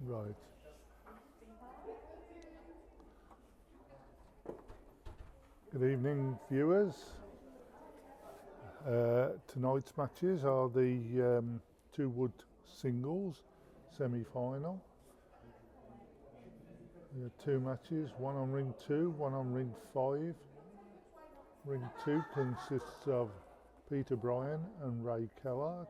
Right. Good evening, viewers. Tonight's matches are the two wood singles semi-final. We have two matches, one on ring 2, one on ring 5. Ring 2 consists of Peter Bryan and Ray Kellard.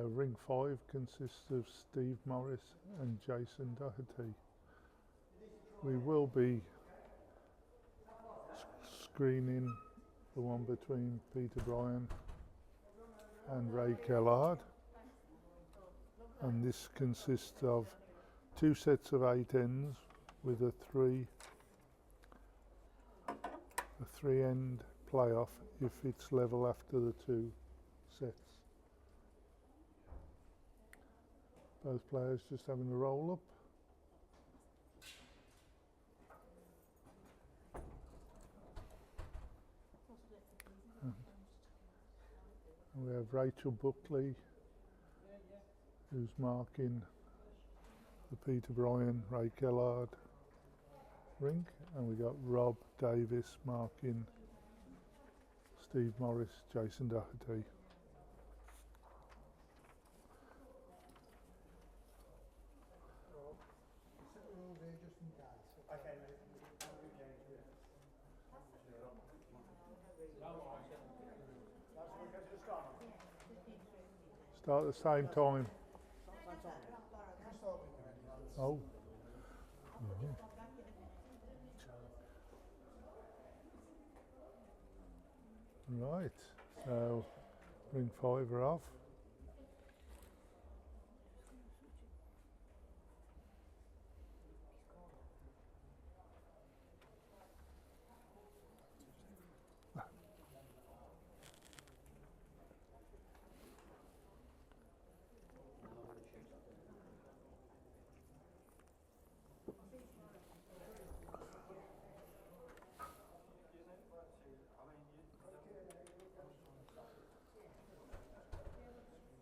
Ring 5 consists of Steve Morris and Jason Doherty. We will be screening the one between Peter Bryan and Ray Kellard, and this consists of 2 sets of 8 ends with a three end playoff if it's level after the 2 sets. Both players just having a roll up. And we have Rachel Buckley, who's marking the Peter Bryan, Ray Kellard ring, and we got Rob Davis marking Steve Morris, Jason Doherty. Start at the same time. Oh. Right, so ring 5 are off.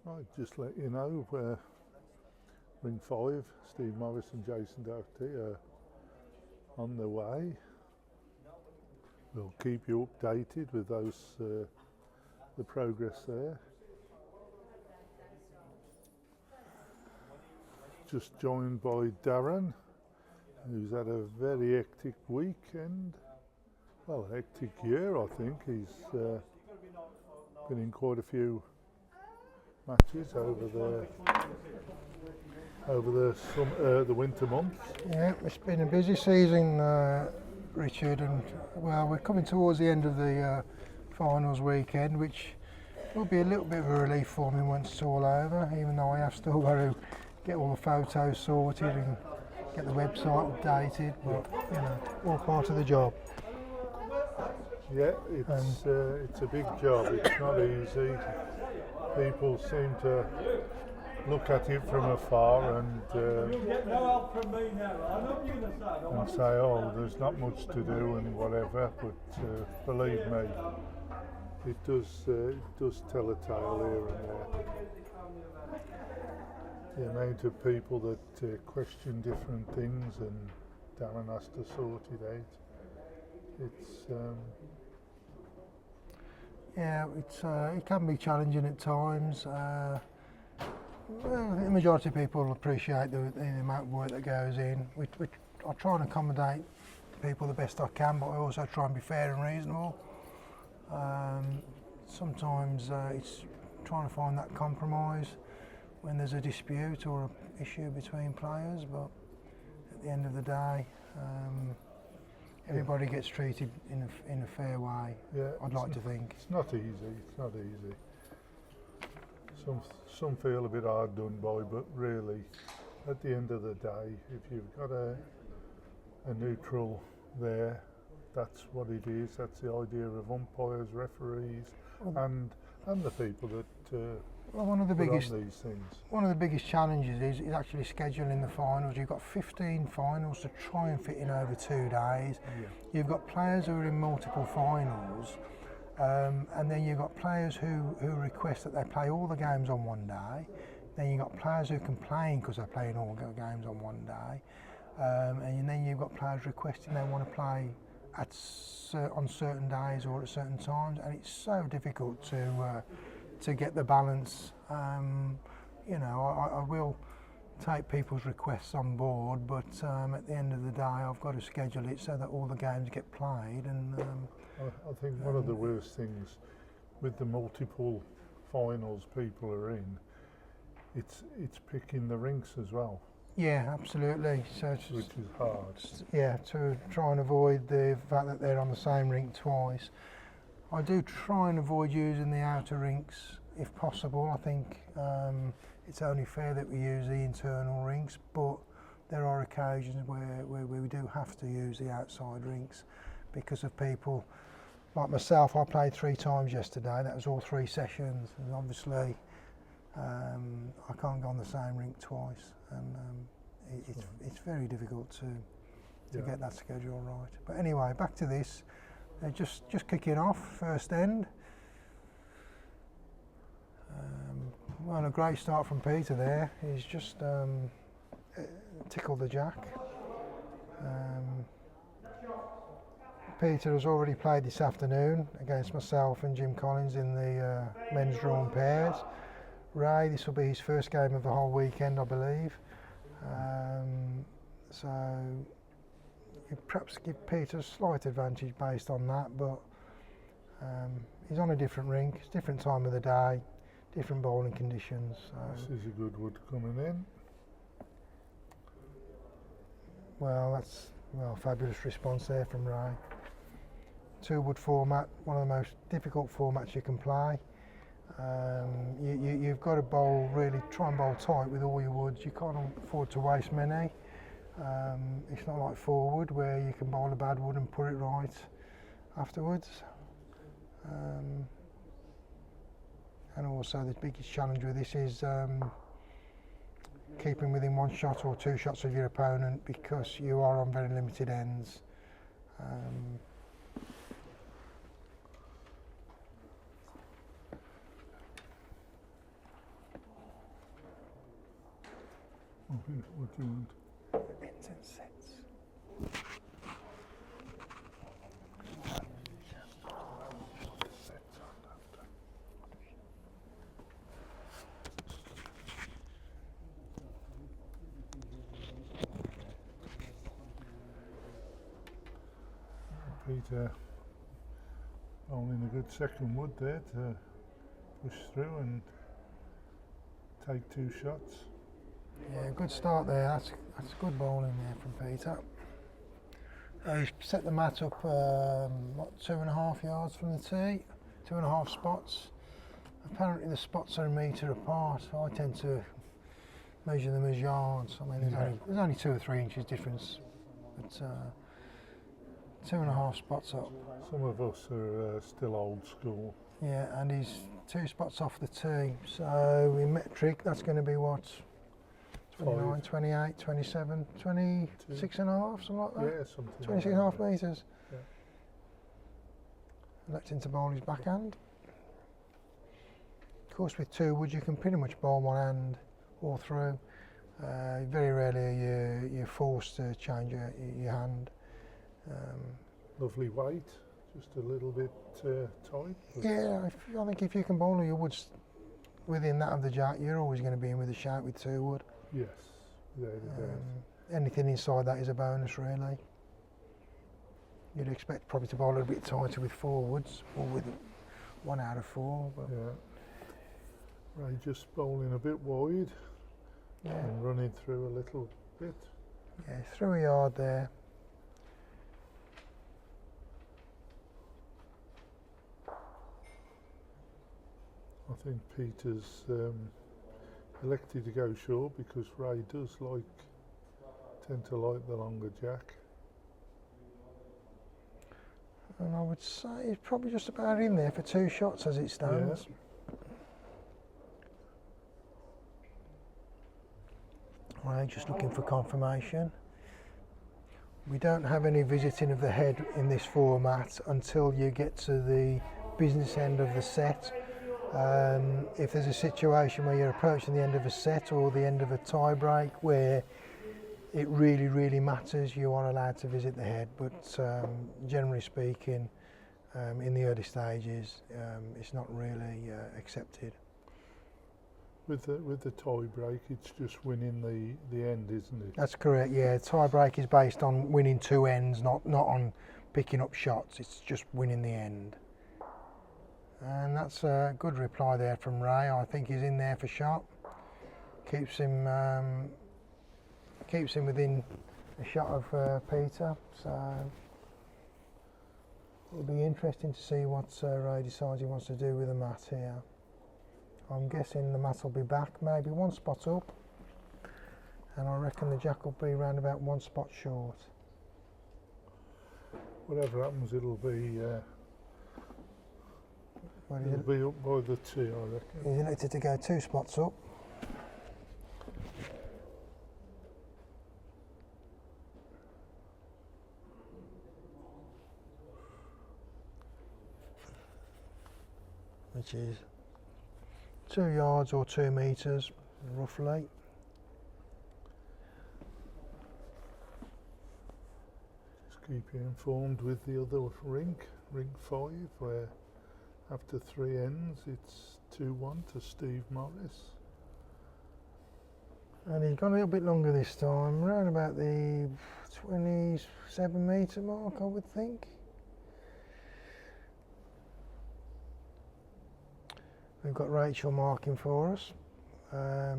Right, just let you know, ring 5, Steve Morris and Jason Doherty are on their way. We'll keep you updated with those, the progress there. Just joined by Darren, who's had a very hectic weekend. Well, hectic year, I think. He's been in quite a few matches over the winter months. Yeah, it's been a busy season, Richard, and well, we're coming towards the end of the finals weekend, which will be a little bit of a relief for me once it's all over, even though I have still got to get all the photos sorted and get the website updated, but you know, all part of the job. Yeah, it's a big job. It's not easy. People seem to look at it from afar and say, "Oh, there's not much to do" and whatever. But believe me, it does tell a tale here and there. The amount of people that question different things, and Darren has to sort it out. Yeah, it can be challenging at times. Well, I think the majority of people appreciate the amount of work that goes in. I try and accommodate people the best I can, but I also try and be fair and reasonable. Sometimes it's trying to find that compromise when there's a dispute or an issue between players, but at the end of the day, everybody gets treated in a fair way. Yeah, I'd like to think. It's not easy. It's not easy. Some feel a bit hard done by, but really, at the end of the day, if you've got a neutral there, that's what it is. That's the idea of umpires, referees, and the people that well, one of the biggest on these things. One of the biggest challenges is actually scheduling the finals. You've got 15 finals to try and fit in over 2 days. Yeah. You've got players who are in multiple finals, and then you've got players who request that they play all the games on one day. Then you've got players who can play because they're playing all games on one day, and then you've got players requesting they want to play on certain days or at certain times, and it's so difficult to get the balance. You know, I will take people's requests on board, but at the end of the day, I've got to schedule it so that all the games get played. And I think one of the worst things with the multiple finals people are in, it's picking the rinks as well. Yeah, absolutely. So which is hard. Yeah, to try and avoid the fact that they're on the same rink twice. I do try and avoid using the outer rinks if possible. I think it's only fair that we use the internal rinks, but there are occasions where we do have to use the outside rinks because of people like myself. I played 3 times yesterday. That was all 3 sessions, and obviously I can't go on the same rink twice, and it's very difficult to get that schedule right. But anyway, back to this. Just kicking off, first end. Well, a great start from Peter there. He's just tickled the jack. Peter has already played this afternoon against myself and Jim Collins in the men's drawn pairs. Ray, this will be his first game of the whole weekend, I believe. So you perhaps give Peter a slight advantage based on that, but he's on a different rink, it's a different time of the day, different bowling conditions. So. This is a good wood coming in. Well, that's fabulous response there from Ray. 2-wood format, one of the most difficult formats you can play. You've got to try and bowl tight with all your woods. You can't afford to waste many. It's not like 4-wood where you can bowl a bad wood and put it right afterwards. And also the biggest challenge with this is keeping within 1 shot or 2 shots of your opponent, because you are on very limited ends. What do you want? Ends and sets. Peter bowling a good second wood there to push through and take 2 shots. Yeah, good start there. That's good bowling there from Peter. He's set the mat up 2.5 yards from the tee, 2.5 spots. Apparently the spots are a metre apart. I tend to measure them as yards. I mean, there's only 2 or 3 inches difference, but 2.5 spots up. Some of us are still old school. Yeah, and he's 2 spots off the tee. So in metric, that's going to be what? 29, 28, 27, 26 and a half, something like that? Yeah, something 26 and a half like metres. Yeah. Electing to bowl his backhand. Of course, with 2 wood, you can pretty much bowl one hand all through. Very rarely you're forced to change your hand. Lovely weight, just a little bit tight. Yeah, I think if you can bowl all your woods within that of the jack, you're always going to be in with a shout with 2 wood. Yes, without a doubt. Anything inside that is a bonus, really. You'd expect probably to bowl a little bit tighter with 4 woods, or with 1 out of 4. But yeah. Ray just bowling a bit wide and running through a little bit. Yeah, through a yard there. I think Peter's elected to go short because Ray does tend to like the longer jack. And I would say he's probably just about in there for 2 shots as it stands. Yeah. Right, just looking for confirmation. We don't have any visiting of the head in this format until you get to the business end of the set. If there's a situation where you're approaching the end of a set or the end of a tie break where it really matters, you are allowed to visit the head, but generally speaking, in the early stages, it's not really accepted. With the tie break, it's just winning the end, isn't it? That's correct. Yeah, tie break is based on winning two ends, not on picking up shots. It's just winning the end. And that's a good reply there from Ray. I think he's in there for shot. Keeps him within a shot of Peter. So it'll be interesting to see what Ray decides he wants to do with the mat here. I'm guessing the mat will be back, maybe one spot up, and I reckon the jack will be round about one spot short. Whatever happens, it'll be up by the tee, I reckon. He's elected to go two spots up. Which is 2 yards or 2 metres, roughly. Just keep you informed with the other rink 5, where after 3 ends it's 2-1 to Steve Morris. And he's gone a little bit longer this time, around about the 27 metre mark, I would think. We've got Rachel marking for us, a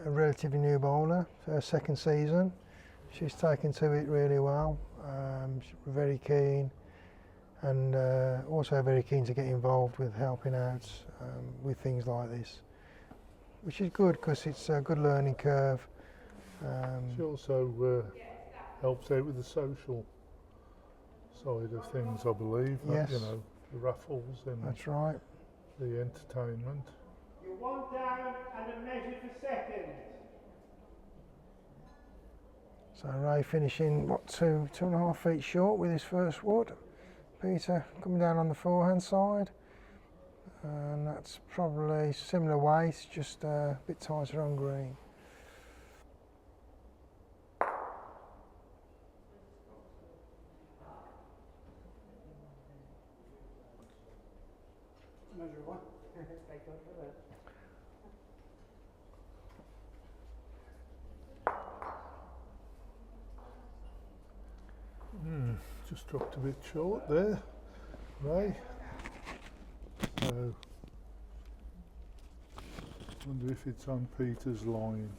relatively new bowler, her second season. She's taken to it really well, she's very keen, and also very keen to get involved with helping out with things like this, which is good because it's a good learning curve. She also helps out with the social side of things, I believe. Yes. You know, the raffles and That's right. the entertainment. You're 1 down and a measure for second. So Ray finishing, what, 2.5 feet short with his first wood. Peter coming down on the forehand side. And that's probably similar weight, just a bit tighter on green. Measure one. Thank God for that. Just dropped a bit short there, Ray. So, wonder if it's on Peter's line.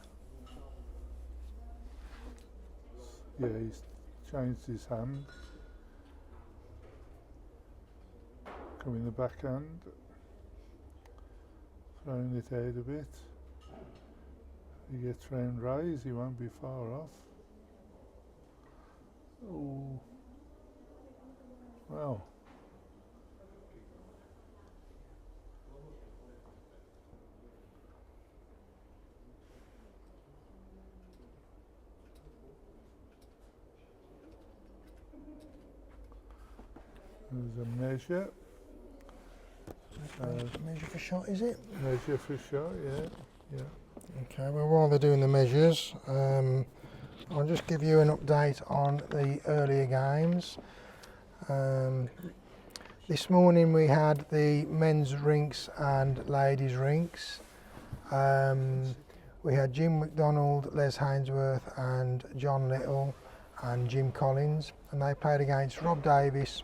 Yeah, he's changed his hand. Coming the backhand. Throwing it out a bit. If he gets round Ray's, he won't be far off. Oh, well. There's a measure. Measure for shot, is it? Measure for shot, yeah. Okay, well, while they're doing the measures, I'll just give you an update on the earlier games. This morning we had the men's rinks and ladies' rinks. We had Jim McDonald, Les Hainsworth and John Little and Jim Collins, and they played against Rob Davis,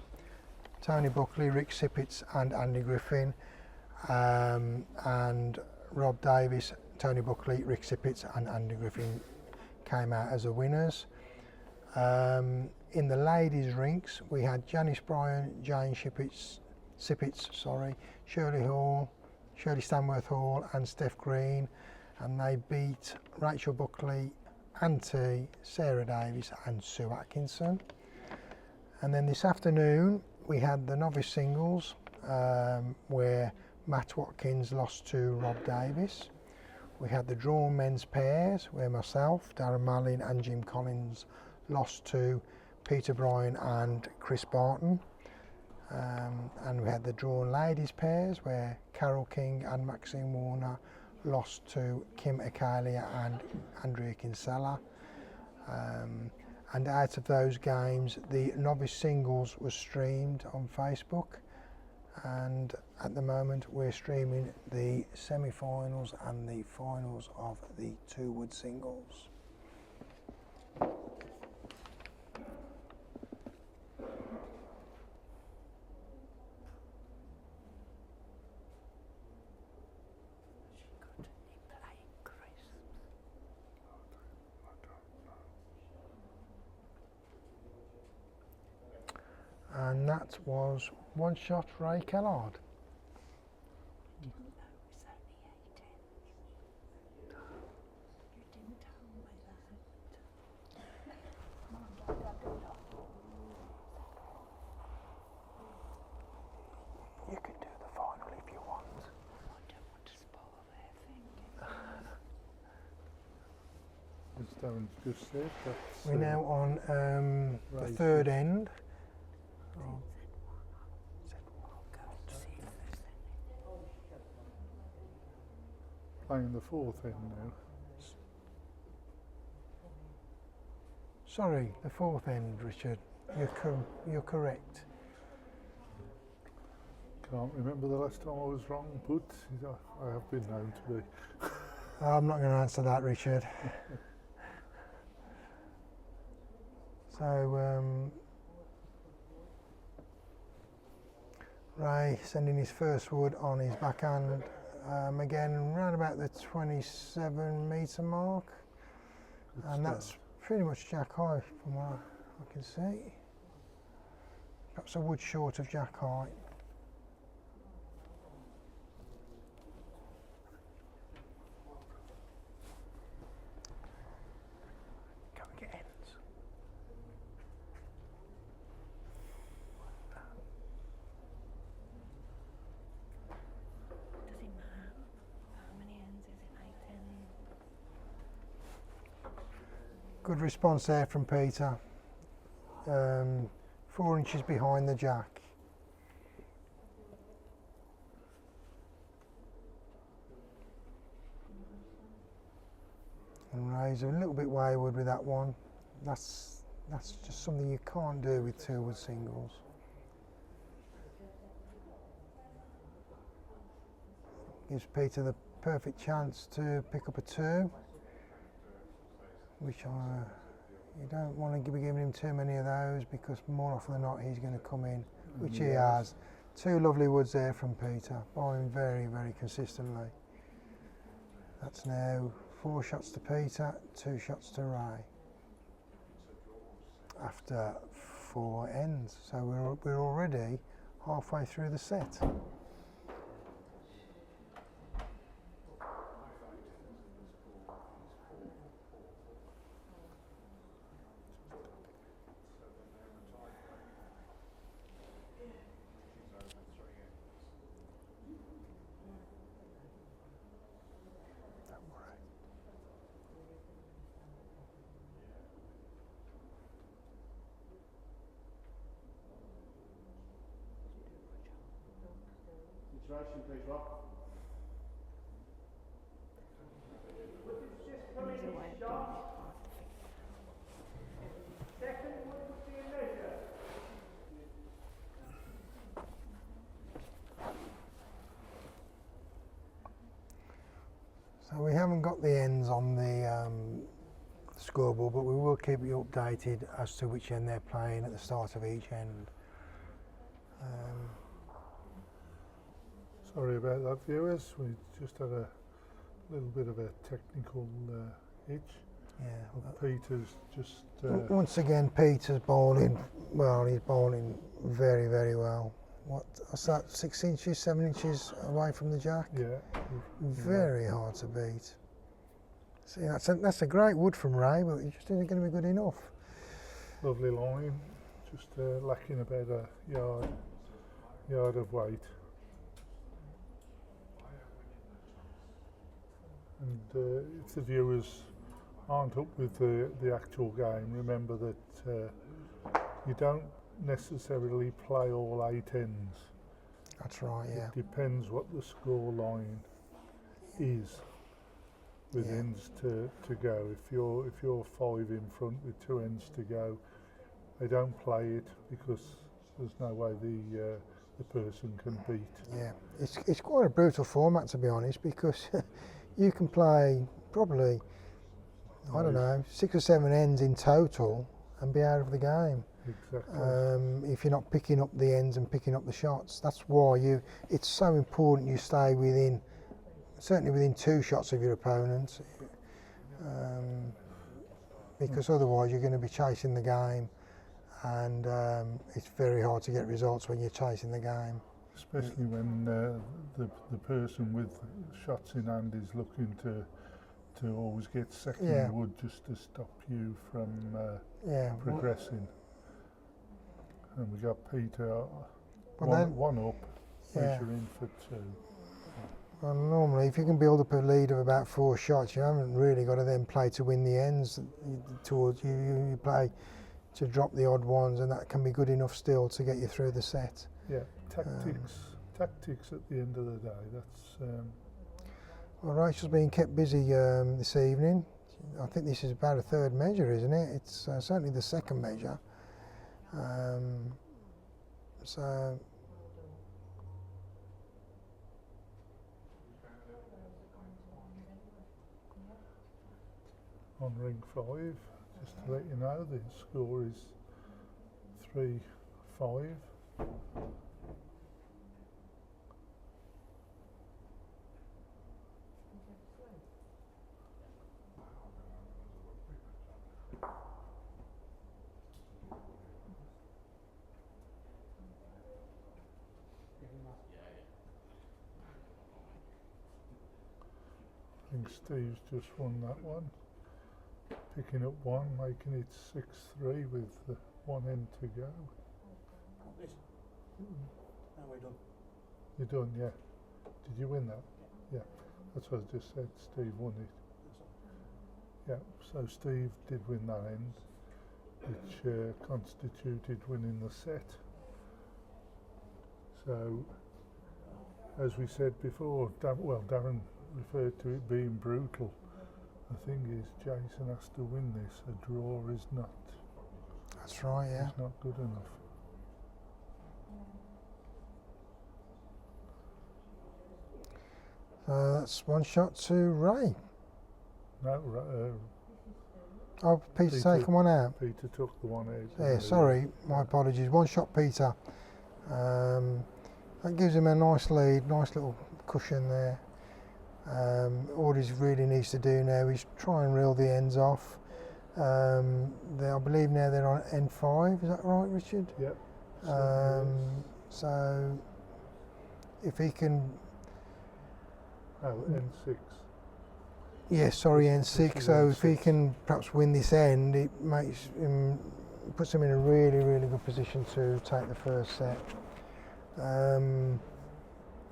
Tony Buckley, Rick Sippets and Andy Griffin, and Rob Davis, Tony Buckley, Rick Sippets and Andy Griffin came out as the winners. In the ladies' rinks we had Janice Bryan, Jane Sippets, Shirley Hall, Shirley Stanworth Hall and Steph Green, and they beat Rachel Buckley, Auntie, Sarah Davis and Sue Atkinson. And then this afternoon we had the novice singles where Matt Watkins lost to Rob Davis. We had the drawn men's pairs where myself, Darren Mallin and Jim Collins lost to Peter Bryan and Chris Barton. and we had the drawn ladies pairs where Carol King and Maxine Warner lost to Kim Akalia and Andrea Kinsella. And out of those games, the novice singles was streamed on Facebook, and at the moment we're streaming the semi-finals and the finals of the two-wood singles. And that was one shot Ray Kellard. You can do the final if you want. I don't want to spoil their thing. As Darren just said, that's We're now on the third end. playing the fourth end now. Sorry, the fourth end, Richard. You're correct. Can't remember the last time I was wrong, but I have been known to be. I'm not going to answer that, Richard. So, Ray sending his first wood on his backhand, again around about the 27 metre mark, and that's pretty much jack high from what I can see. Perhaps a wood short of jack high. Go and get ends. Does it matter? How many ends is it? 8 ends? Good response there from Peter. 4 inches behind the jack. And Ray's a little bit wayward with that one. That's just something you can't do with two-wood singles. Gives Peter the perfect chance to pick up a 2, which you don't want to be giving him too many of those, because more often than not he's going to come in, which he has. 2 lovely woods there from Peter, bowling very, very consistently. That's now 4 shots to Peter, 2 shots to Ray after 4 ends. So we're already halfway through the set. Situation, please, Rob. Just coming in shot. Second would be a measure. So we haven't got the ends on the scoreboard, but we will keep you updated as to which end they're playing at the start of each end. Sorry about that, viewers. We just had a little bit of a technical hitch. Yeah. Peter's just... Once again, Peter's bowling, well, he's bowling very, very well. What's that, 6 inches, 7 inches away from the jack? Yeah. Very hard to beat. See, that's a great wood from Ray, but it just isn't going to be good enough. Lovely line, just lacking about a yard of weight. And if the viewers aren't up with the actual game, remember that you don't necessarily play all 8 ends. That's right, yeah. It depends what the score line is with Yeah. ends to go. If you're 5 in front with 2 ends to go, they don't play it because there's no way the person can beat. Yeah, it's quite a brutal format, to be honest, because you can play probably, I don't know, 6 or 7 ends in total and be out of the game. Exactly. If you're not picking up the ends and picking up the shots. That's why it's so important you stay certainly within 2 shots of your opponent, because otherwise you're going to be chasing the game, and it's very hard to get results when you're chasing the game. Especially when the person with shots in hand is looking to always get second Yeah. wood just to stop you from Yeah, progressing. And we got Peter But one up, Yeah. which you're in for 2. well, normally if you can build up a lead of about 4 shots, you haven't really got to then play to win the ends. Towards you play to drop the odd ones, and that can be good enough still to get you through the set. Yeah, tactics at the end of the day. That's Well, Rachel's been kept busy this evening. I think this is about a 3rd measure, isn't it? It's certainly the 2nd measure. So on ring 5. Just to let you know, the score is 3-5. I think Steve's just won that one, picking up 1, making it 6-3 with 1 end to go. Now we're done. You're done, yeah. Did you win that? Yeah. That's what I just said. Steve won it. Yeah. So Steve did win that end, which constituted winning the set. So, as we said before, Darren referred to it being brutal. The thing is, Jason has to win this. A draw is not. that's right, yeah. It's not good enough. That's 1 shot to Ray. No, Oh, Peter's Peter. taken one out. Peter took the one out. Yeah, sorry, my apologies. 1 shot, Peter. That gives him a nice lead, nice little cushion there. All he really needs to do now is try and reel the ends off. I believe now they're on N5, is that right, Richard? Yep. So if he can, N6. yes, sorry, N6. Pushing So if he N6. can perhaps win this end, it puts him in a really, really good position to take the first set.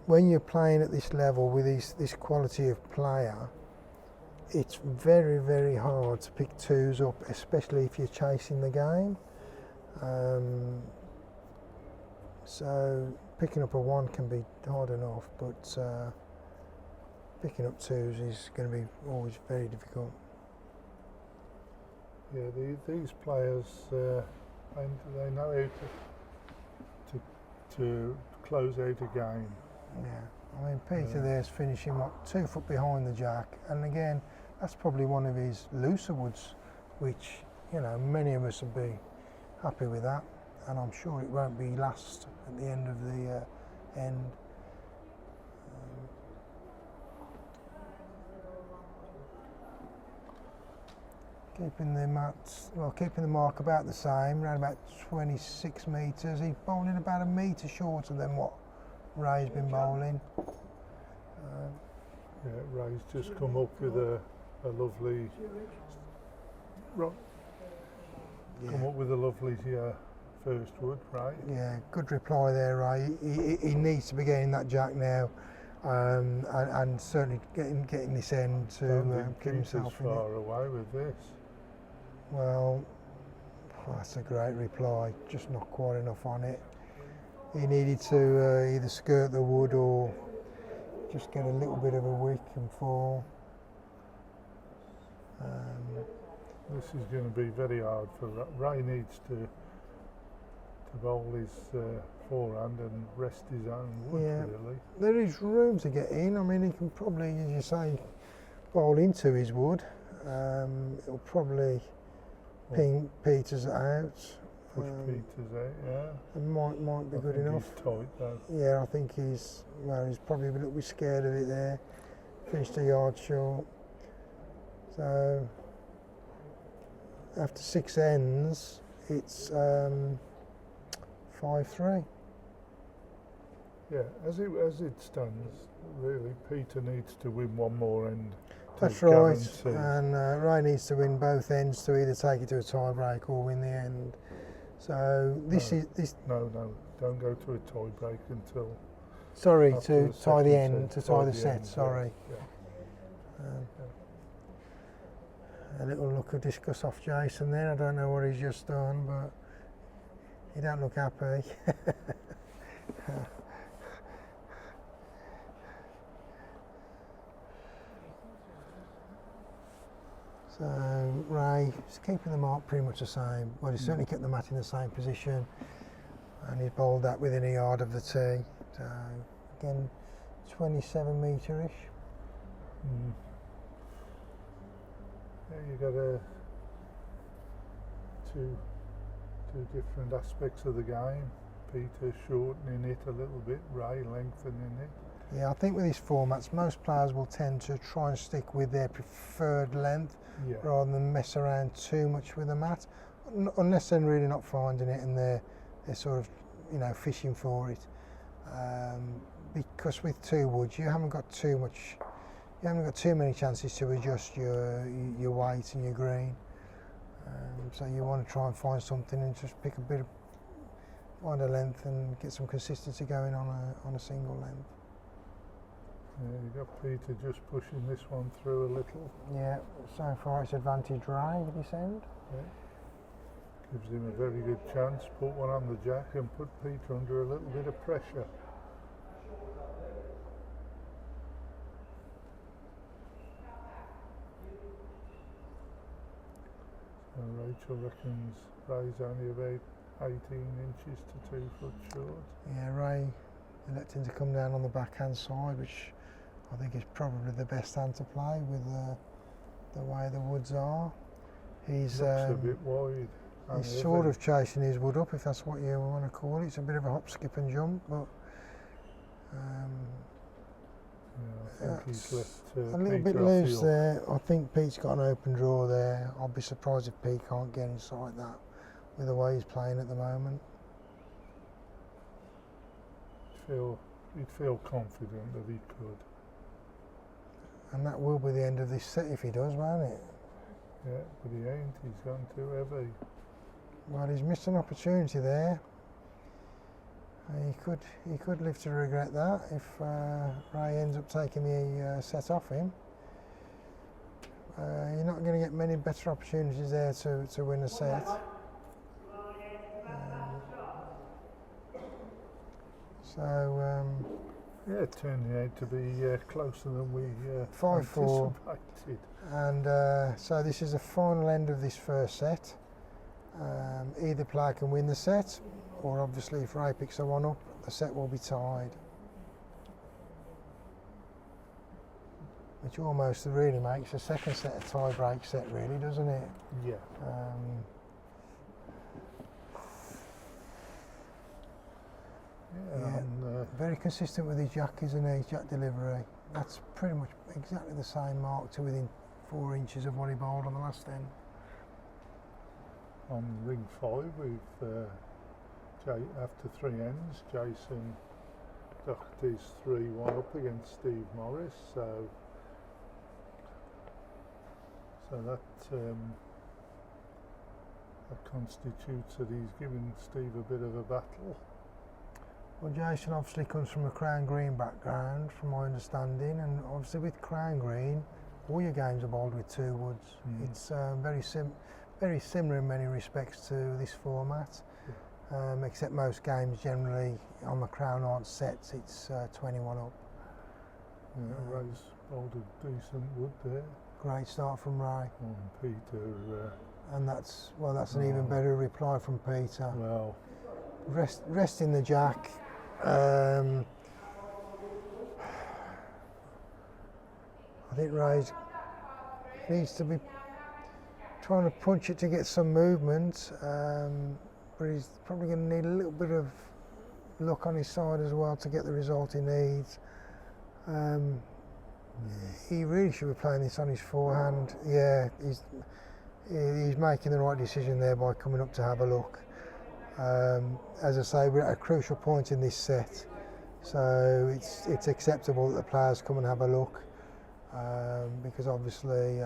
When you're playing at this level with this quality of player, it's very, very hard to pick 2s up, especially if you're chasing the game. So picking up a 1 can be hard enough, but picking up 2s is going to be always very difficult. Yeah, these players, they know how to close out a game. Yeah, I mean Peter there's finishing 2 foot behind the jack, and again that's probably one of his looser woods, which many of us would be happy with that, and I'm sure it won't be last at the end of the end. Keeping the mark about the same, around about 26 metres. He's bowling about a metre shorter than what Ray's been bowling. Yeah, Ray's just come up with a lovely. Come up with a lovely first wood, right? Yeah, good reply there, Ray. He needs to be getting that jack now, and certainly getting this end to Don't think keep himself Peter's in it. far away with this. Well, Well, that's a great reply, just not quite enough on it. He needed to either skirt the wood or just get a little bit of a wick and fall. This is going to be very hard for Ray. Needs to bowl his forehand and rest his own wood, really. There is room to get in. I mean, he can probably, as you say, bowl into his wood. It'll probably ping Peters out. Push Peters out, yeah. It might be good enough. He's tight though. Yeah, I think he's probably a little bit scared of it there. Finished a yard short. So after 6 ends, it's 5-3. Yeah, as it stands, really, Peter needs to win one more end. That's right, and Ray needs to win both ends to either take it to a tie break or win the end. So No, don't go to a tie break until. Sorry, to tie the end, set, to tie the set. end, Sorry. Yeah. A little look of disgust off Jason there. I don't know what he's just done, but he don't look happy. So Ray is keeping the mark pretty much the same. Well, he's certainly kept the mat in the same position, and he's bowled that within a yard of the tee. So again, 27 metre-ish. Yeah, you got two different aspects of the game. Peter shortening it a little bit, Ray lengthening it. Yeah, I think with these formats, most players will tend to try and stick with their preferred length rather than mess around too much with the mat, unless they're really not finding it and they're sort of, fishing for it. Because with 2 woods, you haven't got too many chances to adjust your weight and your green. So you want to try and find something and just pick find a length and get some consistency going on a single length. Yeah, you got Peter just pushing this one through a little. Yeah, so far it's advantage Ray with this end. Yeah. Gives him a very good chance. Put one on the jack and put Peter under a little bit of pressure. So Rachel reckons Ray's only about 18 inches to 2 foot short. Yeah, Ray electing to come down on the backhand side, which I think is probably the best hand to play with the way the woods are. He's Looks a bit wide. He's sort of chasing his wood up, if that's what you want to call it. It's a bit of a hop, skip and jump, but I think he's left a little Peter bit off loose the there. I think Pete's got an open draw there. I'll be surprised if Pete can't get inside that with the way he's playing at the moment. He'd feel confident that he could. And that will be the end of this set if he does, won't it? Yeah, but he ain't. He's gone too heavy. Well, he's missed an opportunity there. He could live to regret that if Ray ends up taking the set off him. You're not going to get many better opportunities there to win a set. Yeah, it turned out to be closer than we 5-4. anticipated. And so this is the final end of this first set. Either player can win the set, or obviously if Ray picks a one up, the set will be tied. Which almost really makes the second set a tie-break set, really, doesn't it? Yeah. Very consistent with his jack, isn't he? His jack delivery. That's pretty much exactly the same mark to within 4 inches of what he bowled on the last end. On ring 5, we've after 3 ends, Jason ducked his 3-1 up against Steve Morris. So that constitutes that he's given Steve a bit of a battle. Well, Jason obviously comes from a crown green background, from my understanding, and obviously with crown green, all your games are bowled with 2 woods. It's very very similar in many respects to this format, except most games generally on the Crown aren't sets, it's 21 up. Yeah, Ray's bowled a decent wood there. Great start from Ray. And Peter, And that's an even better reply from Peter. well, Resting the jack. I think Ray needs to be trying to punch it to get some movement, but he's probably going to need a little bit of luck on his side as well to get the result he needs. He really should be playing this on his forehand. Yeah, he's making the right decision there by coming up to have a look. As I say, we're at a crucial point in this set, so it's acceptable that the players come and have a look, because obviously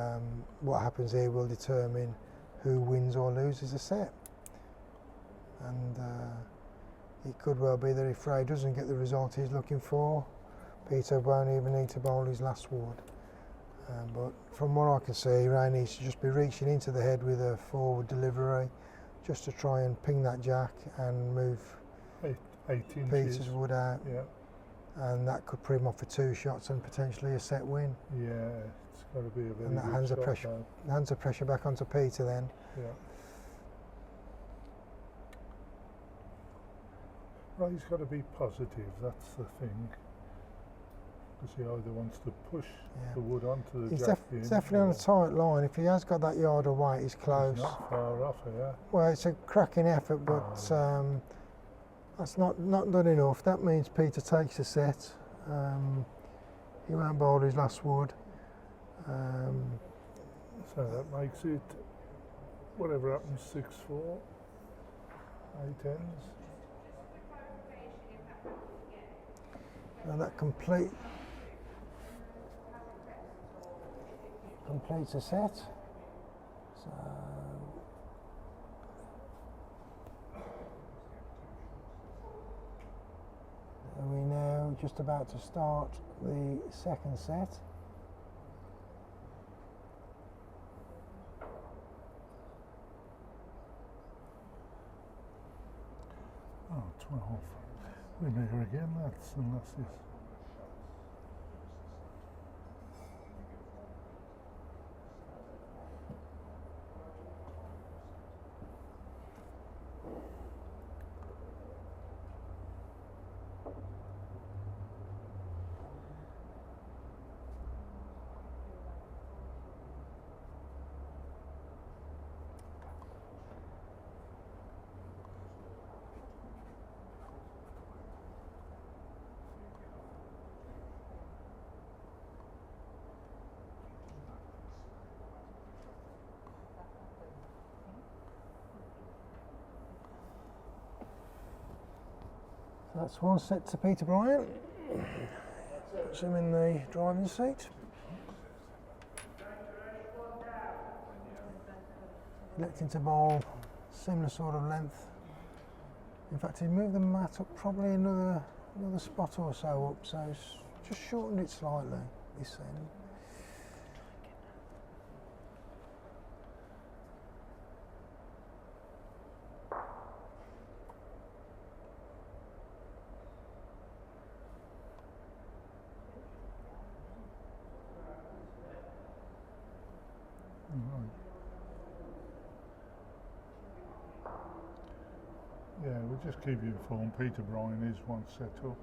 what happens here will determine who wins or loses a set. And it could well be that if Ray doesn't get the result he's looking for, Peter won't even need to bowl his last wood. But from what I can see, Ray needs to just be reaching into the head with a forward delivery, just to try and ping that jack and move 8 inches. Peter's wood out. Yeah, And that could put him off for 2 shots and potentially a set win. yeah, it's got to be a very And that good hands the shot pressure, now. hands the pressure back onto Peter then. Yeah. Ray's got to be positive, that's the thing. Because he either wants to push the wood onto the He's jack. definitely on a tight line. If he has got that yard away, he's close. He's not far off here. Well, it's a cracking effort, but that's not done enough. That means Peter takes the set. He won't bowl his last wood. So that makes it, whatever happens, 6-4, 8 ends. And that completes a set. So we're now just about to start the second set. Oh, 12. We're there again, unless this. That's one set to Peter Bryant. Puts him in the driving seat. Electing to bowl similar sort of length. In fact, he moved the mat up probably another spot or so up, so it's just shortened it slightly this end. Yeah, we'll just keep you informed. Peter Bryan is one set up.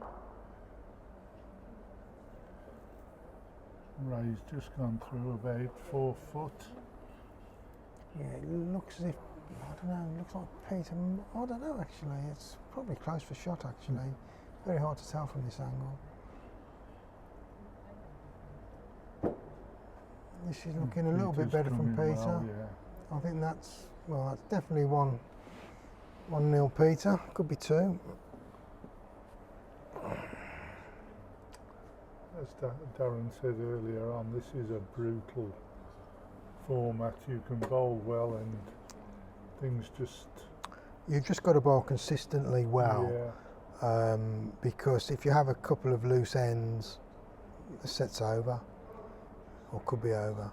Ray's just gone through about 4 foot. Yeah, it looks as if, I don't know, it looks like Peter, I don't know actually, it's probably close for shot actually. Very hard to tell from this angle. This is looking a little bit better from Peter. Well, yeah. I think that's definitely 1-0 Peter, could be 2. As Darren said earlier on, this is a brutal format. You can bowl well and things just... You've just got to bowl consistently well, Yeah. because if you have a couple of loose ends, the set's over, or could be over.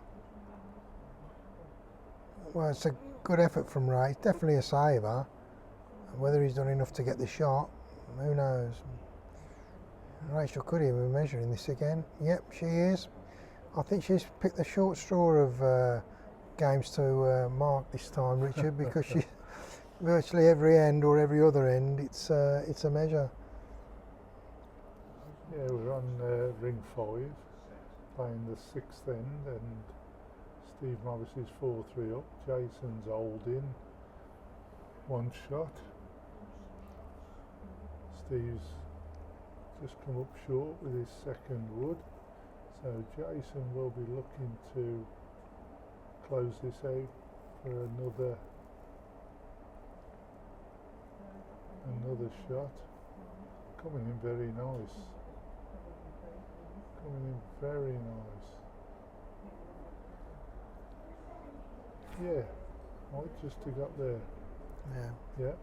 Well, it's a good effort from Ray. Definitely a saver. Whether he's done enough to get the shot, who knows? Rachel could even be measuring this again. Yep, she is. I think she's picked the short straw of games to mark this time, Richard, because she virtually every end or every other end, it's a measure. Yeah, we're on ring 5, playing the 6th end, and Steve Morris is 4-3 up. Jason's holding 1 shot. Steve's just come up short with his 2nd wood, so Jason will be looking to close this out for another shot. Coming in very nice. Coming in very nice. Yeah, might just have got there. Yeah.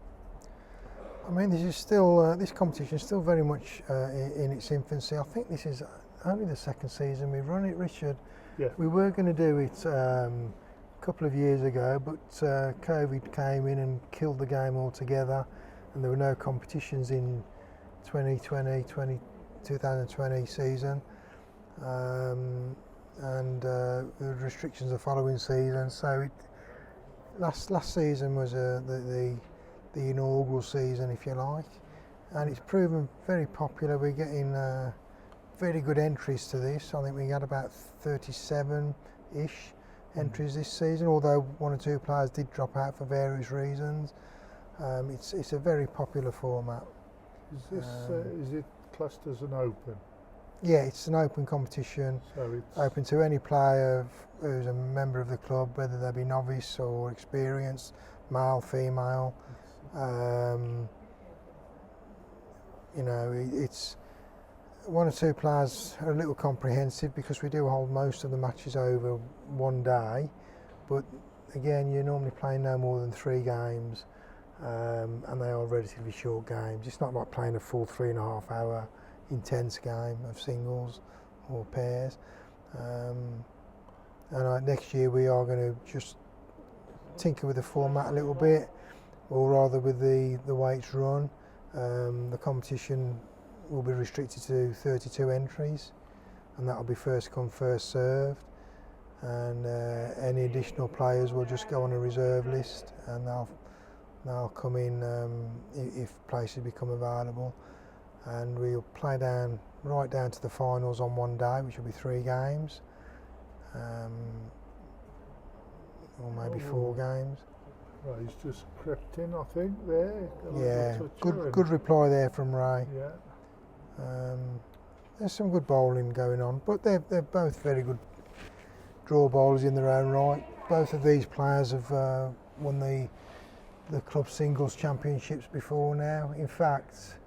I mean, this is still this competition is still very much in its infancy. I think this is only the 2nd season we've run it, Richard. Yeah. We were going to do it a couple of years ago, but COVID came in and killed the game altogether, and there were no competitions in 2020 season, and the restrictions the following season. So last season was the inaugural season, if you like, and it's proven very popular. We're getting very good entries to this. I think we had about 37-ish entries this season, although 1 or 2 players did drop out for various reasons. It's a very popular format. Is this is it classed as an open? Yeah, it's an open competition, So it's open to any player who's a member of the club, whether they be novice or experienced, male, female. You know, it's 1 or 2 players are a little comprehensive because we do hold most of the matches over 1 day, but again, you're normally playing no more than 3 games, and they are relatively short games. It's not like playing a full 3.5 hour intense game of singles or pairs. And next year we are going to just tinker with the format a little bit, or rather with the way it's run. The competition will be restricted to 32 entries, and that will be first come, first served, and any additional players will just go on a reserve list, and they'll come in if places become available, and we'll play right down to the finals on 1 day, which will be 3 games, or maybe 4 games. Right, he's just crept in, I think, there. Yeah, good reply there from Ray. Yeah. There's some good bowling going on, but they're both very good draw bowlers in their own right. Both of these players have won the club singles championships before now. In fact,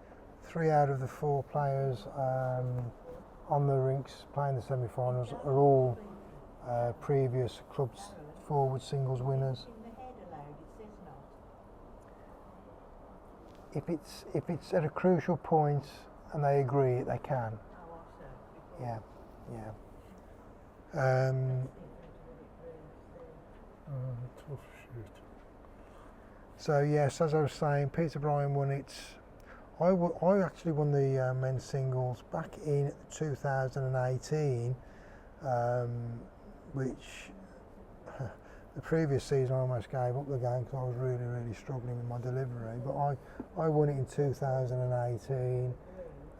3 out of the 4 players on the rinks playing the semi-finals are all previous club forward singles winners. If it's at a crucial point and they agree, they can. Yeah. Tough shoot. So yes, as I was saying, Peter Bryan won it. I actually won the men's singles back in 2018, which the previous season I almost gave up the game because I was really struggling with my delivery. But I won it in 2018,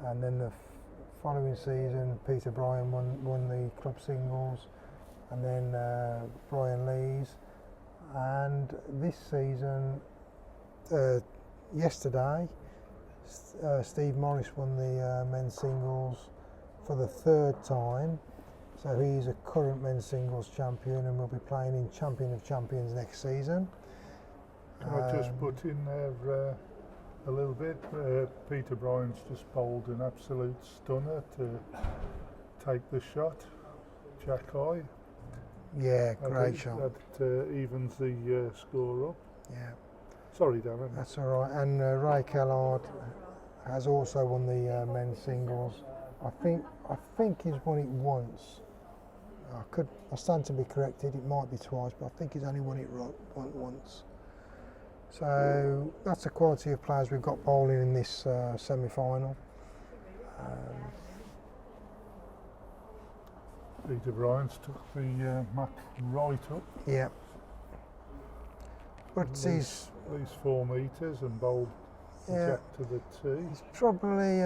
and then the following season Peter Bryan won the club singles, and then Brian Lees, and this season yesterday Steve Morris won the men's singles for the 3rd time. So he's a current men's singles champion and will be playing in Champion of Champions next season. Can I just put in there a little bit? Peter Bryan's just bowled an absolute stunner to take the shot. Jack High. Yeah, great shot. That evens the score up. Yeah. Sorry, Darren. That's all right. And Ray Kellard has also won the men's singles. I think he's won it once. I stand to be corrected, it might be twice, but I think he's only won it once. So that's the quality of players we've got bowling in this semi-final. Peter Bryant's took the mat right up, Yeah. But at least 4 metres, and bowled the yeah, jack to the tee. he's probably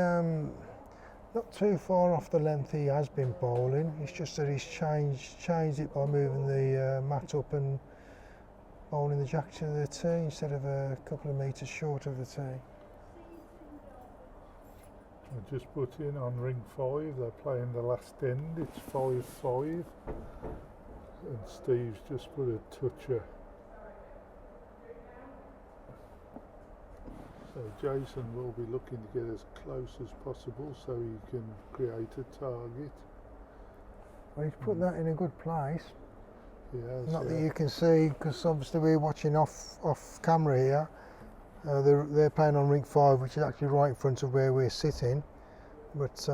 not too far off the length he has been bowling. It's just that he's changed it by moving the mat up and bowling the jack to the tee instead of a couple of metres short of the tee. I just put in on ring 5, they're playing the last end, it's 5-5, and Steve's just put a toucher. So Jason will be looking to get as close as possible so he can create a target. Well, he's put that in a good place. Yes, Not that you can see, because obviously we're watching off camera here. They're playing on ring 5, which is actually right in front of where we're sitting. But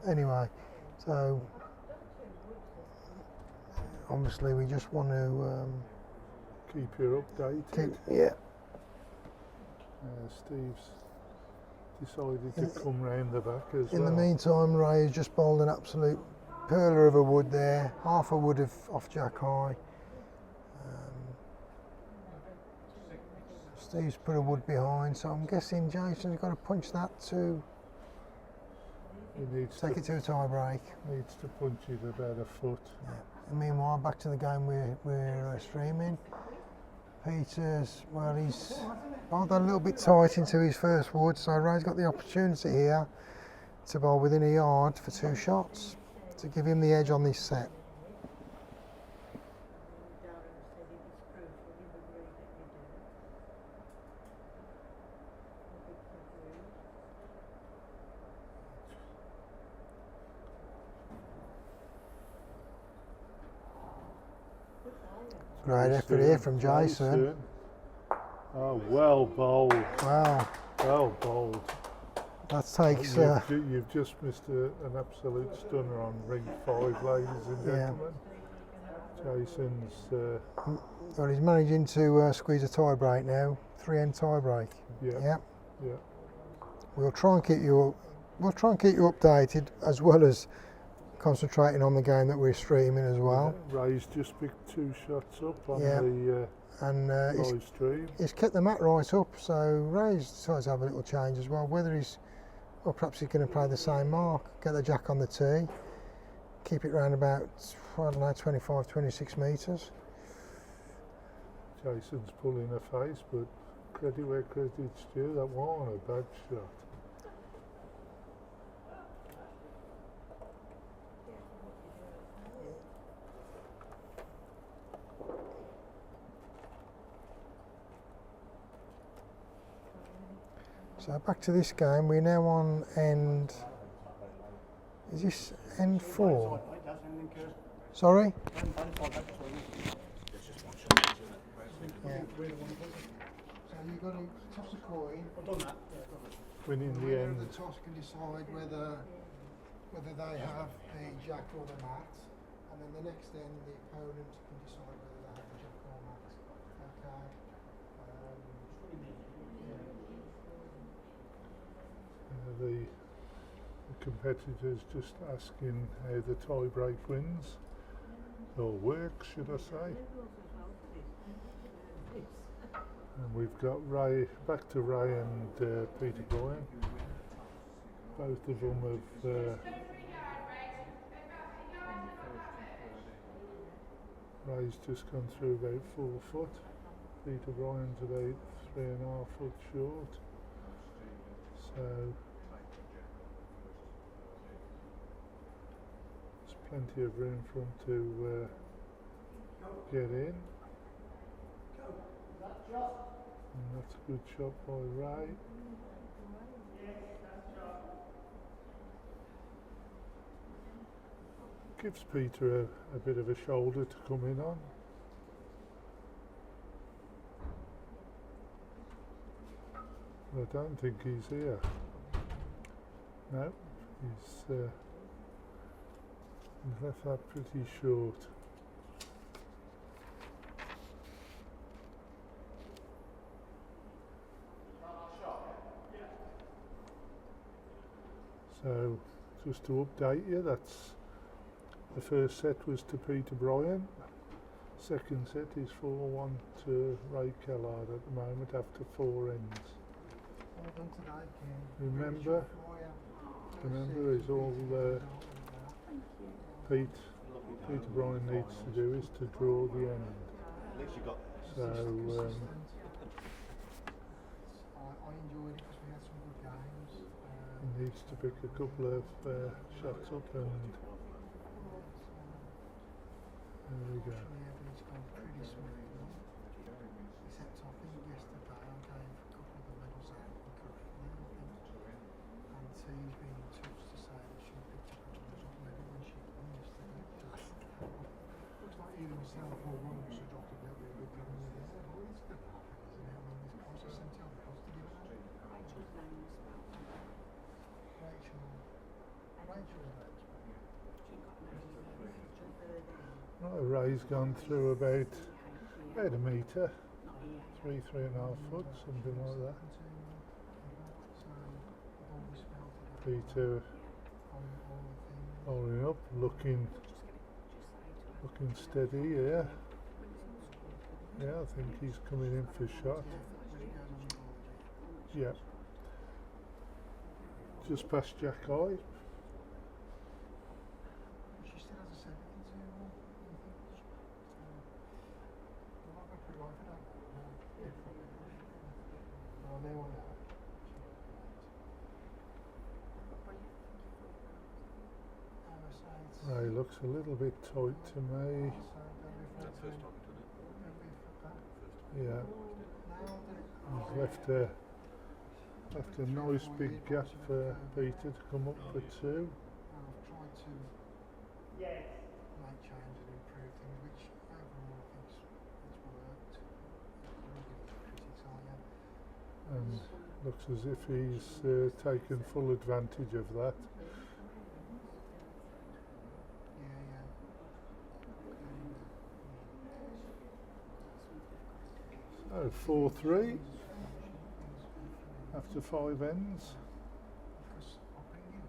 anyway, so obviously we just want to keep you updated. yeah. Steve's decided to come round the back as well. In the meantime, Ray has just bowled an absolute pearler of a wood there, half a wood off jack high. Steve's put a wood behind, so I'm guessing Jason's got to punch that to take it to a tie break. Needs to punch it about a foot. Yeah. And meanwhile, back to the game we're streaming. Peter's, well, he's bowled that a little bit tight into his first wood, so Ray's got the opportunity here to bowl within a yard for 2 shots to give him the edge on this set. Great effort here from Jason. Oh, well bowled. Wow, Well bowled. that takes. You've just missed an absolute stunner on ring 5, ladies and gentlemen. Jason's. Well, he's managing to squeeze a tie break now. 3-end tie break. Yeah. We'll try and keep you updated, as well as concentrating on the game that we're streaming as well. Ray's just picked 2 shots up on the And live stream. he's kept the mat right up, so Ray's decided to have a little change as well. Whether perhaps he's going to play the same mark, get the jack on the tee, keep it round about, I don't know, 25, 26 metres. Jason's pulling a face, but credit where credit's due, that wasn't a bad shot. So back to this game, we're now on end, is this end 4? Sorry? Yeah. So you've got to toss a coin. I've done that. Winning the Winner end. of the toss can decide whether they have the jack or the mat, and then the next end the opponent can decide whether they have the jack or mat. Okay. The competitors just asking how the tie break wins, or works, should I say. And we've got Ray, back to Ray and Peter Bryan. Both of them have Ray's just gone through about 4 foot. Peter Bryan's about 3.5 foot short. So there's plenty of room for him to get in. And that's a good shot by Ray. Gives Peter a bit of a shoulder to come in on. I don't think he's here. No, He's left that pretty short. So, just to update you, that's the first set was to Peter Bryant. Second set is 4-1 to Ray Kellard at the moment after 4 ends. Well done today, Ken. Remember, is all Peter Bryant needs to do is to draw the end. At least you got So I enjoyed it because we had some good games. he needs to pick a couple of shots up, and there we go. It's gone pretty smoothly. Except I think yesterday I gave a couple of the medals out incorrectly, I think. And T's been in touch to say that she picked up a runners-up medal when she won yesterday. Looks like either myself or one of us have dropped a little bit of a gun with it. Well, it's going to happen, isn't it? I mean, there's course of something else to give out. Rachel's Right, Ray's gone through about a metre, 3.5 foot, something like that. Peter holding up, looking steady, yeah. Yeah, I think he's coming in for shot. Yeah. Just past Jack Eye. She still has a 7 Oh, they want Ray looks a little bit tight to me. that first time, didn't it? Yeah. He's left a nice big gap for Peter to come up for 2. I've tried to Yes. make changes and improve things, which overall I think it's worked. You're giving critics, aren't you? And looks as if he's taken full advantage of that. Yeah. So 4-3 after 5 ends. Because I'll bring you.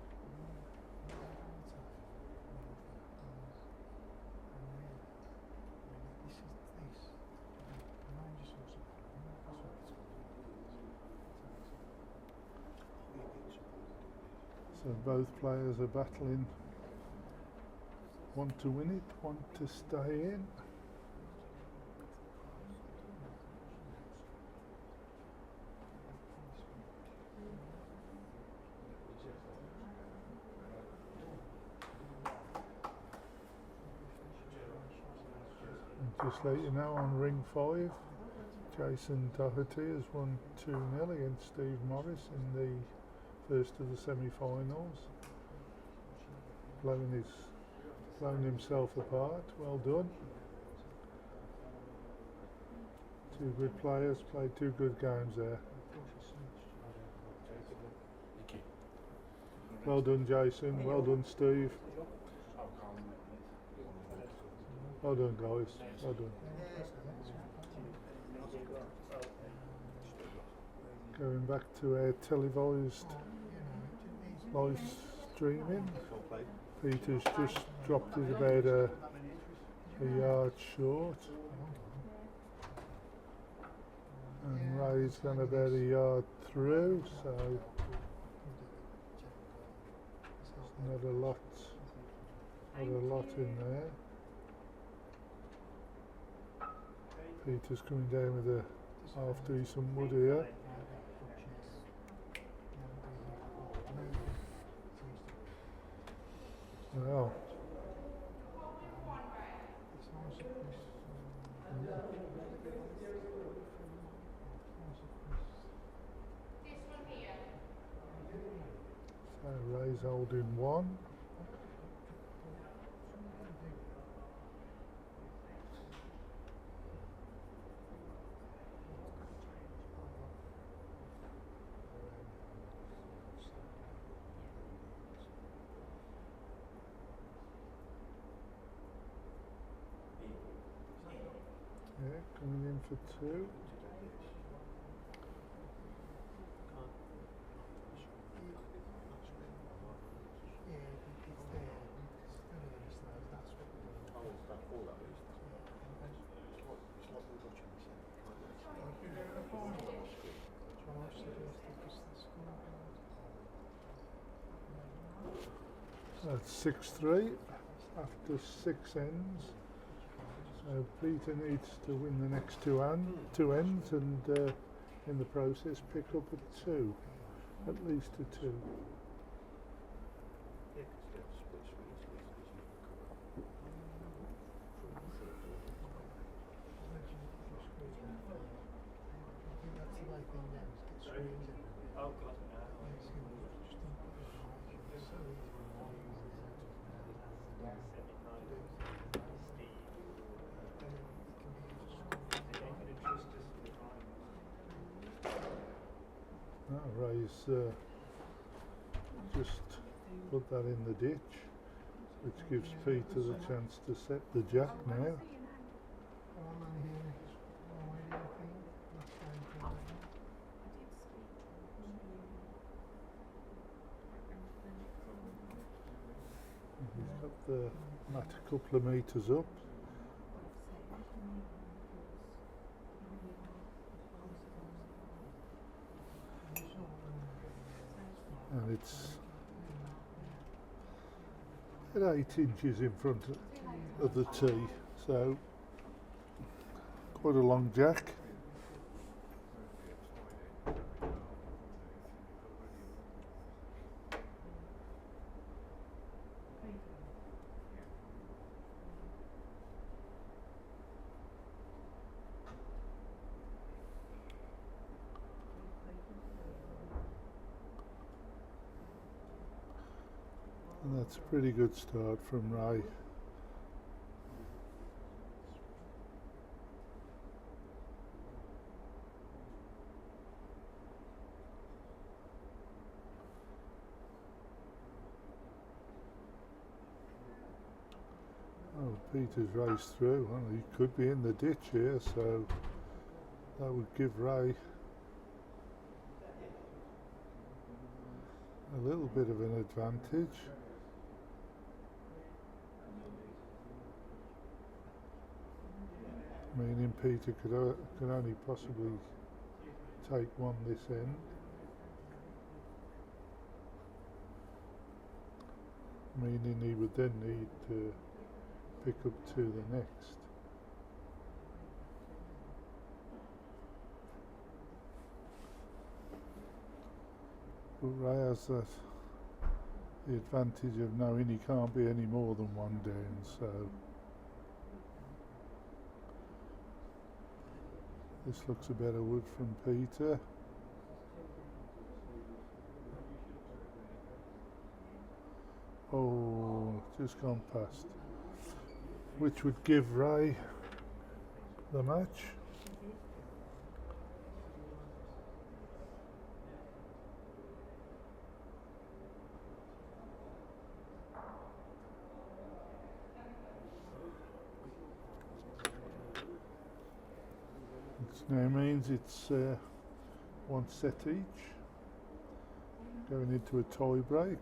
So both players are battling, one to win it, one to stay in. And just let you know, on ring 5, Jason Doherty has won 2-0 against Steve Morris in the first of the semi-finals. Blown himself apart. Well done. 2 good players played 2 good games there. Well done, Jason. Well done, Steve. Well done, guys. Well done. Going back to our televised live streaming. Peter's just dropped it about a yard short. And Ray's gone about a yard through, so not a lot in there. Peter's coming down with a half decent wood here. Well, so Ray's holding 1. for 2. That's 6-3 after 6 ends. So Peter needs to win the next two ends and in the process pick up a 2, at least a 2. Ray's just put that in the ditch, which gives Peter the chance to set the jack now. He's got the mat a couple of metres up. And it's at 8 inches in front of the tee, so quite a long jack. And that's a pretty good start from Ray. Oh, Peter's raced through. Well, he could be in the ditch here, so that would give Ray a little bit of an advantage. Meaning Peter could only possibly take one this end. Meaning he would then need to pick up 2 the next. But Ray has the advantage of knowing he can't be any more than 1 down, so this looks a better wood from Peter. Oh, just gone past. Which would give Ray the match. Which now means it's 1 set each, going into a tie break.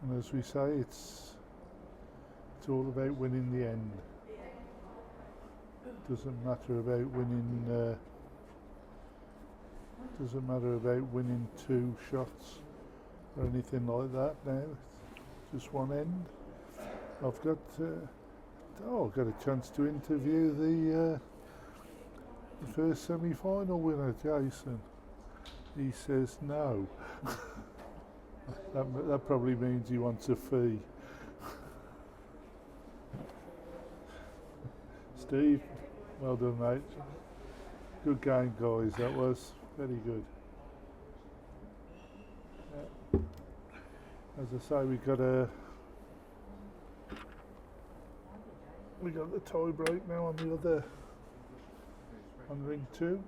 And as we say, it's all about winning the end. Doesn't matter about winning. Doesn't matter about winning 2 shots or anything like that. Now it's just 1 end. I've got I've got a chance to interview the first semi-final winner, Jason. He says no. That probably means he wants a fee. Steve, well done, mate. Good game, guys. That was very good. Yeah. As I say, we got the tie break now on the other, on ring 2.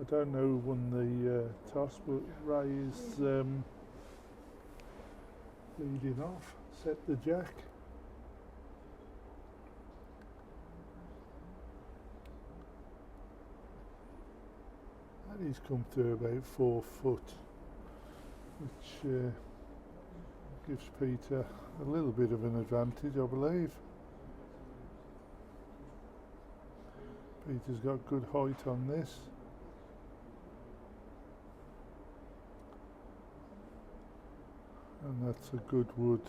I don't know who won the toss, but Ray is leading off. Set the jack. And he's come to about 4 foot, which gives Peter a little bit of an advantage, I believe. Peter's got good height on this. And that's a good wood.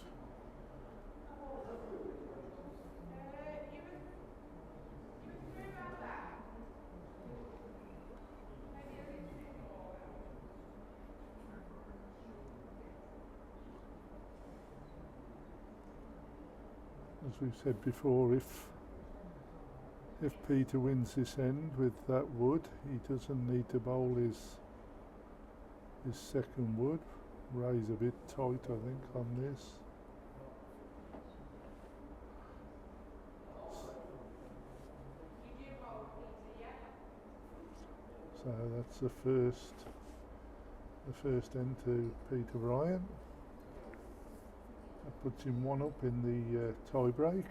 As we've said before, if Peter wins this end with that wood, he doesn't need to bowl his second wood. Ray's a bit tight, I think, on this. So that's the first end to Peter Bryant. That puts him 1 up in the tie break.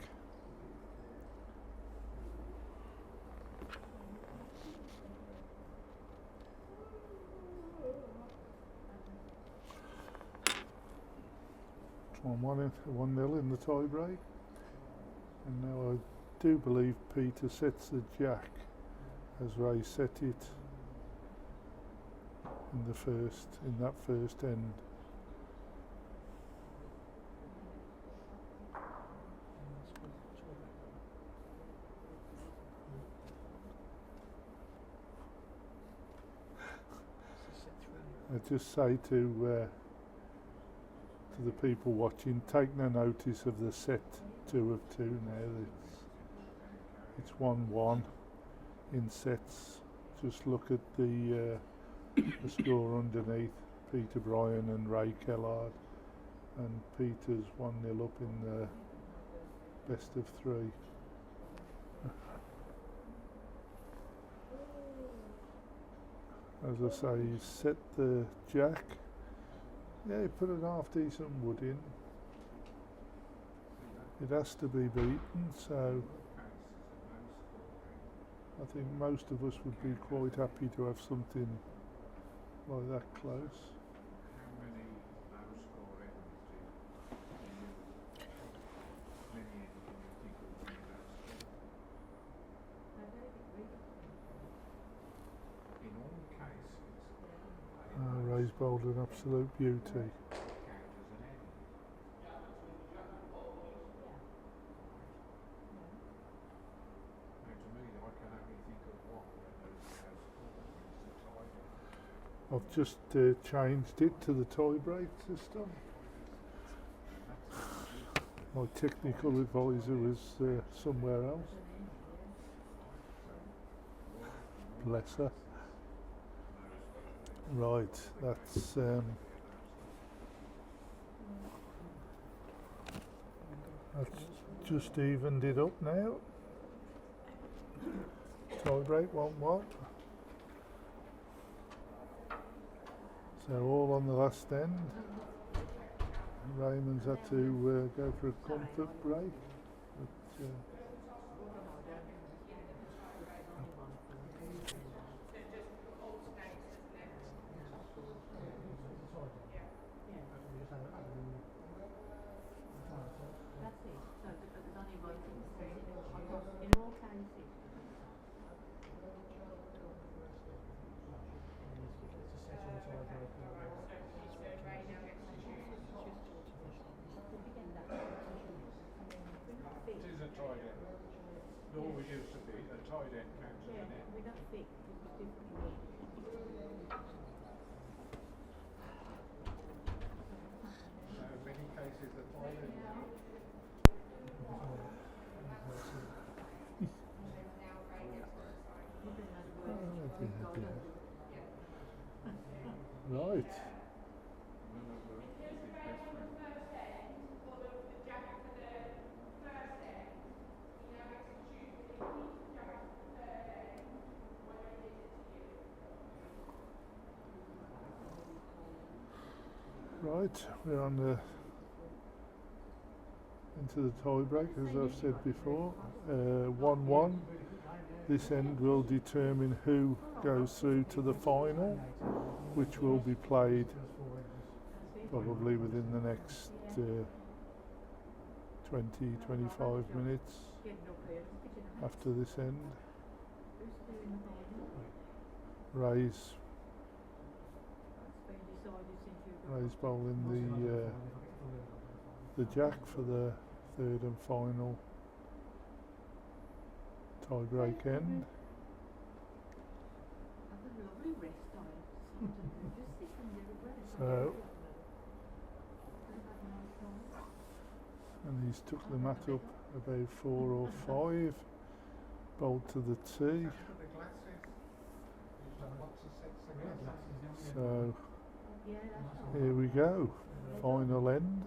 On 1-0 in the tie break. And now I do believe Peter sets the jack as Ray set it in that first end. I just say to the people watching, take no notice of the set 2 of 2 now. It's 1-1 in sets. Just look at the score underneath. Peter Bryan and Ray Kellard, and Peter's 1-0 up in the best of 3. As I say, you set the jack. Yeah, you put an half decent wood in. It has to be beaten, so I think most of us would be quite happy to have something like that close. Ray's bowled an absolute beauty. I've just changed it to the tie break system. My technical advisor was somewhere else. Bless her. Right, that's just evened it up now. Tie break 1-1. So all on the last end. Raymond's had to go for a comfort break. But, Always used to be a tight end counts as an end. We're not thick, it's different. So in many cases the tight end. right. Right, we're on the into the tie break, as I've said before. 1-1. This end will determine who goes through to the final, which will be played probably within the next 20-25 minutes after this end. Ray's bowling the jack for the third and final tie break end. So, and he's took the mat up about 4 or 5, bowled to the tee. So here we go, final end,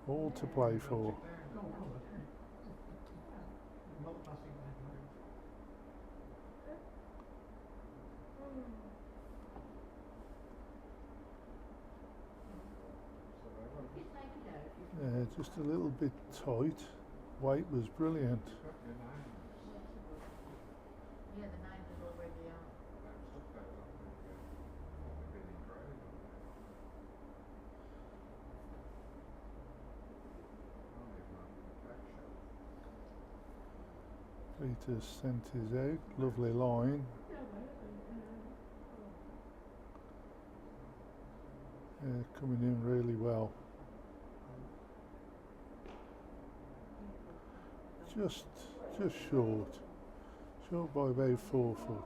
all to play for. Just a little bit tight. Weight was brilliant. Yeah, the nine is already out. Peter sent his out, lovely line. Coming in really well. Just short by about 4 foot.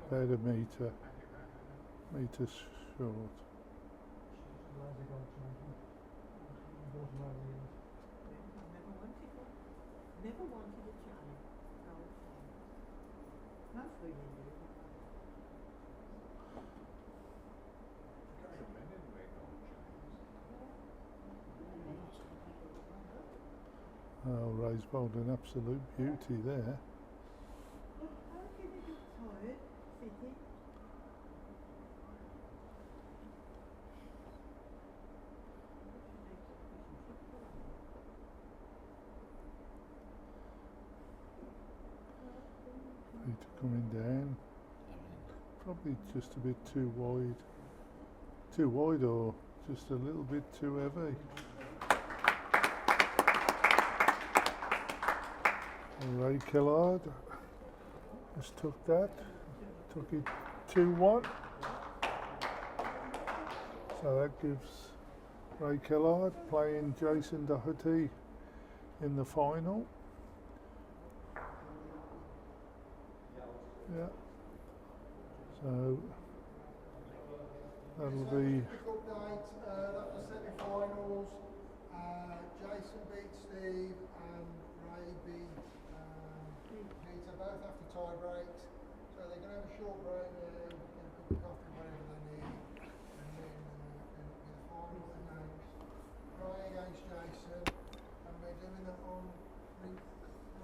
So about a metre short. Never wanted a child. That's really new. Oh, Ray's bowled an absolute beauty there. How can you get tired sitting? Peter coming down. Probably just a bit too wide. Too wide or just a little bit too heavy. Ray Killard just took that. Took it 2-1. So that gives Ray Killard playing Jason Doherty in the final. Yeah. So that'll be. Quick update, that was semi-finals. Jason beat Steve and Ray beat Peter, both after tie breaks. So they're going to have a short break now, get a cup of coffee, whatever they need, and then the final against Ray against Jason, and we're doing that on ring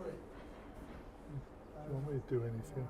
3. Do you want me to do anything?